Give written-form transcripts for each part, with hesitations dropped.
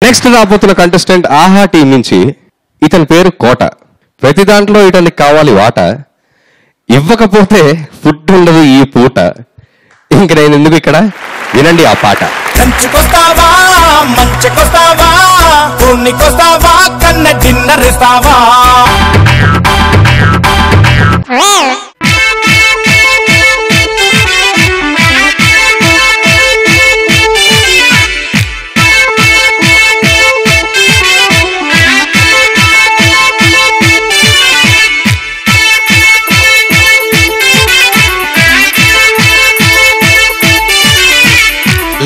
Next రాబోతున్న contestant ఆహా team నుంచి. ఇతని పేరు కోట. ప్రతి దాంట్లో ఇతనికి కావాలి వాట. ఇవ్వకపోతే ఫుడ్ ఉండదు ఈ పూట. ఇంక నేను ఎందుకు ఇక్కడ, వినండి ఆ పాట. కంచుకొస్తావా మంచుకొస్తావా కూనికొస్తావా కన్న డిన్నర్ ఇస్తావా.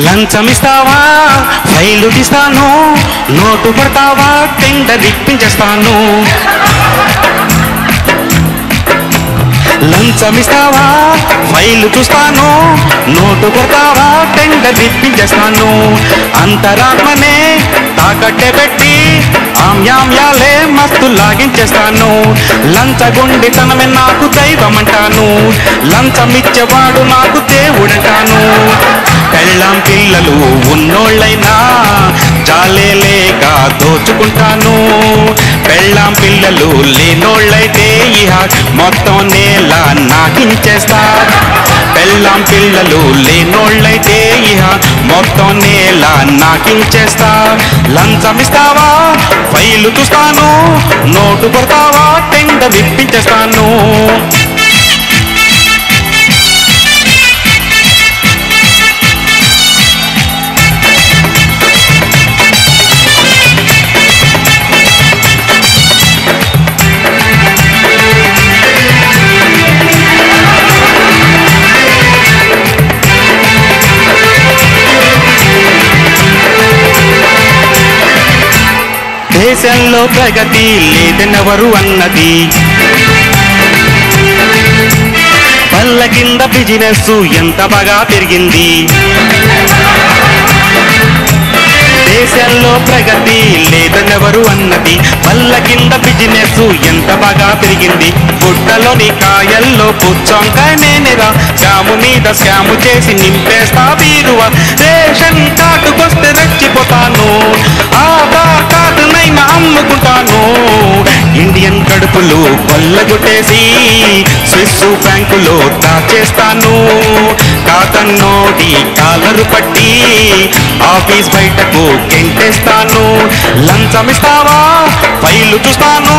లంచమిస్తావా ఫైలు తీస్తాను, నోటు పడతావా టెండర్ ఇప్పించేస్తాను. లంచమిస్తావా ఫైలు చూస్తాను, నోటు కొడతావా టెండర్ ఇప్పించేస్తాను. అంతరాత్మనే తాకట్టే పెట్టి ఆమ్యామ్యాలే మస్తు లాగించేస్తాను. లంచగొండితనమే నాకు దైవమంటాను, లంచమిచ్చేవాడు నాకు దేవుడంటాను. పెళ్ళాం పిల్లలు ఉన్నోళ్ళైనా చాలే లేక దోచుకుంటాను. పెళ్ళాం పిల్లలు లేనోళ్ళైతే ఇహ మొత్తం నేల నాకించేస్తా. పెళ్ళాం పిల్లలు లేనోళ్ళైతే ఇహ మొత్తం నేల నాకించేస్తా. లంచమిస్తావా ఫైలు చూస్తాను, నోటు కొడతావా టెండర్ ఇప్పించేస్తాను. దేశంలో ప్రగతి లేదనెవరు అన్నది, పళ్ళ కింద బిజినెస్ ఎంత బాగా పెరిగింది. దేశంలో ప్రగతి లేదనెవరు అన్నది, పళ్ళ కింద బిజినెస్ ఎంత బాగా పెరిగింది. గుట్టలోని కాయల్లో పుచ్చొంకాయ నేనేరా, స్కాము మీద స్కాము చేసి నింపేస్తా బీరువా. రేషన్ కార్డుకొస్తే రెచ్చిపోతాను, ఆధార్ కార్డునైనా అమ్ముకుంటాను. ఇండియన్ కడుపులు కొల్లగొట్టేసి స్విస్ బ్యాంకులో దాచేస్తాను. కాతన్నోటి కాలరు పట్టి ఆఫీస్ బయటకు గెంటేస్తాను. లంచమిస్తావా ఫైలు చూస్తాను,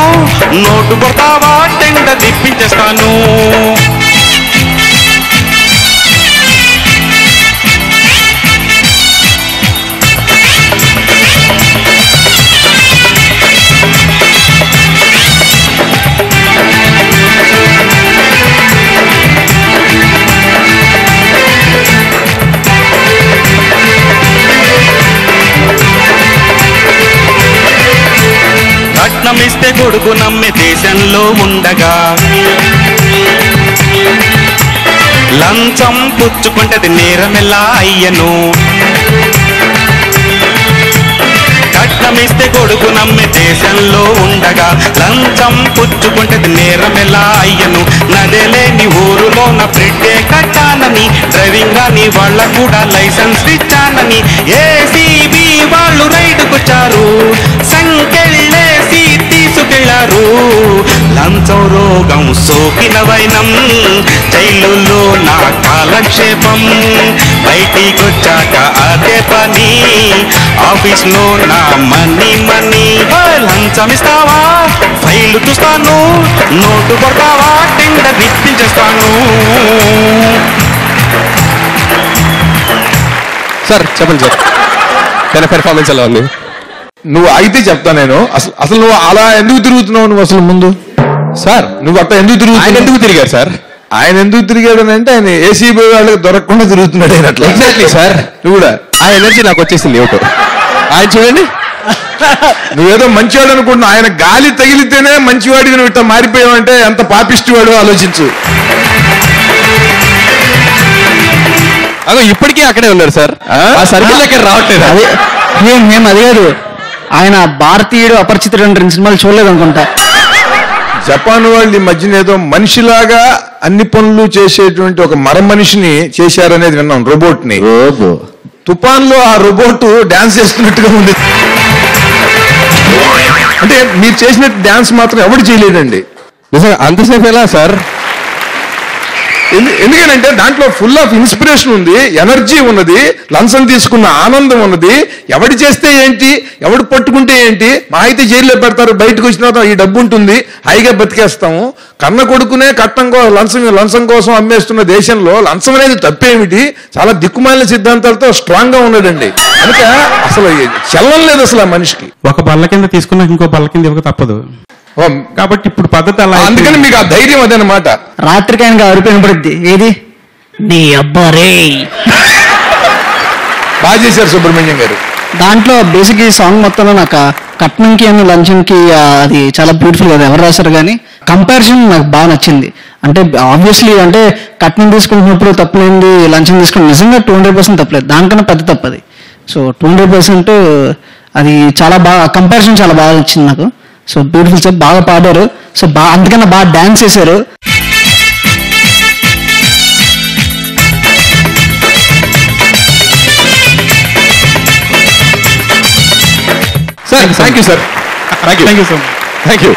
నోటు కొడతావా టెండర్ ఇప్పించేస్తాను. కట్నమిస్తే కొడుకు నమ్మే దేశంలో ఉండగా, లంచం పుచ్చుకుంటది నేరమెలా అయ్యను. కట్నమిస్తే కొడుకు నమ్మే దేశంలో ఉండగా, లంచం పుచ్చుకుంటది నేరమెలా అయ్యను. నదేలేని ఊరులో నా బ్రెడ్డే కట్టానని, డ్రైవింగ్ అని వాళ్ళ కూడా లైసెన్స్ ఇచ్చానని. ఏసీబీ వాళ్ళు రైడుకొచ్చారు, సంకెళ్ళేసి తీసుకెళ్లారు. లంచం రోగం సోకిన వైనం, జైలులో నా కాలక్షేపం. బయటికొచ్చాక అదే పని, ఆఫీస్లో నా మనీ మనీ. లంచమిస్తావా ఫైలు చూస్తాను, నోటు కొడతావా టెండర్ ఇప్పించేస్తాను. సార్ చెప్పండి సార్, తన పెర్ఫార్మెన్స్ ఎలా ఉంది? నువ్వు అయితే చెప్తా నేను. అసలు నువ్వు అలా ఎందుకు తిరుగుతున్నావు? నువ్వు అసలు ముందు సార్ నువ్వు అట్లా ఎందుకు తిరుగుతున్నావు? ఆయన ఎందుకు తిరిగారు సార్? ఆయన ఎందుకు తిరిగాడు అంటే ఆయన ఏసీబీ వాళ్ళకి దొరకకుండా తిరుగుతున్నాడు ఆయన అట్లా. Exactly sir. నువ్వు కూడా ఆ ఎనర్జీ నాకు వచ్చేసింది ఏమిటో. ఆయన చూడండి, నువ్వేదో మంచివాడు అనుకుంటున్నావు. ఆయన గాలి తగిలితేనే మంచివాడికి నువ్వు ఇట్లా మారిపోయావంటే ఎంత పాపిష్టివాడు ఆలోచించు. అదో ఇప్పటికీ అక్కడే ఉన్నారు సార్. ఆ సర్కిల్ ఎక్కడ రావట్లేదు. అదే మేము అది కాదు, ఆయన భారతీయుడు అపరిచితుడు అంటే సినిమాలు చూడలేదు అనుకుంటా. జపాన్ వాళ్ళు ఈ మధ్యన ఏదో మనిషిలాగా అన్ని పనులు చేసేటువంటి ఒక మర మనిషిని చేశారనేది విన్నాం, రోబోట్ ని. తుఫాన్ లో ఆ రోబోట్ డాన్స్ చేస్తున్నట్టుగా ఉంది. అంటే మీరు చేసిన డాన్స్ మాత్రం ఎవరు చేయలేదండి. నిజంగా అంతసేపు ఎలా సార్? ఎందుకంటే దాంట్లో ఫుల్ ఆఫ్ ఇన్స్పిరేషన్ ఉంది, ఎనర్జీ ఉన్నది, లంచం తీసుకున్న ఆనందం ఉన్నది. ఎవడు చేస్తే ఏంటి, ఎవడు పట్టుకుంటే ఏంటి, మా అయితే జైల్లో పెడతారు, బయటకు వచ్చిన తర్వాత ఈ డబ్బు ఉంటుంది, హాయిగా బతికేస్తాము. కన్న కొడుకునే లంచం కోసం అమ్మేస్తున్న దేశంలో లంచం అనేది తప్పేమిటి? చాలా దిక్కుమాలిన సిద్ధాంతాలతో స్ట్రాంగ్ గా ఉన్నాడండి. కనుక అసలు చల్లం లేదు అసలు ఆ మనిషికి. ఒక బల్ల కింద తీసుకున్నా ఇంకో బల్ల కింద ఇవ్వక తప్పదు కాబట్టి ఇప్పుడు పద్ధతి అలా. అందుకని మీకు ఆ ధైర్యం అదనమాట. రాత్రికి ఆయనకి అరుపు పడుద్ది, ఏది నీ అబ్బారే. బాగా చేశారు సుబ్రహ్మణ్యం గారు. దాంట్లో బేసిక్ ఈ సాంగ్ మొత్తంలో నాకు కట్నంకి అండ్ లంచంకి అది చాలా బ్యూటిఫుల్ కదా, ఎవరు రాశారు కానీ కంపారిజన్ నాకు బాగా నచ్చింది. అంటే ఆబ్వియస్లీ అంటే కట్నం తీసుకుంటున్నప్పుడు తప్పలేంది, లంచం తీసుకుని నిజంగా 200% తప్పలేదు, దానికన్నా పెద్ద తప్పది. సో 200% అది చాలా బాగా కంపారిజన్ చాలా బాగా నచ్చింది నాకు. సో బ్యూటిఫుల్ సార్, బాగా పాడారు. సో అందుకన్నా బాగా డాన్స్ చేశారు. Sir thank you sir. Thank you so much. Thank you.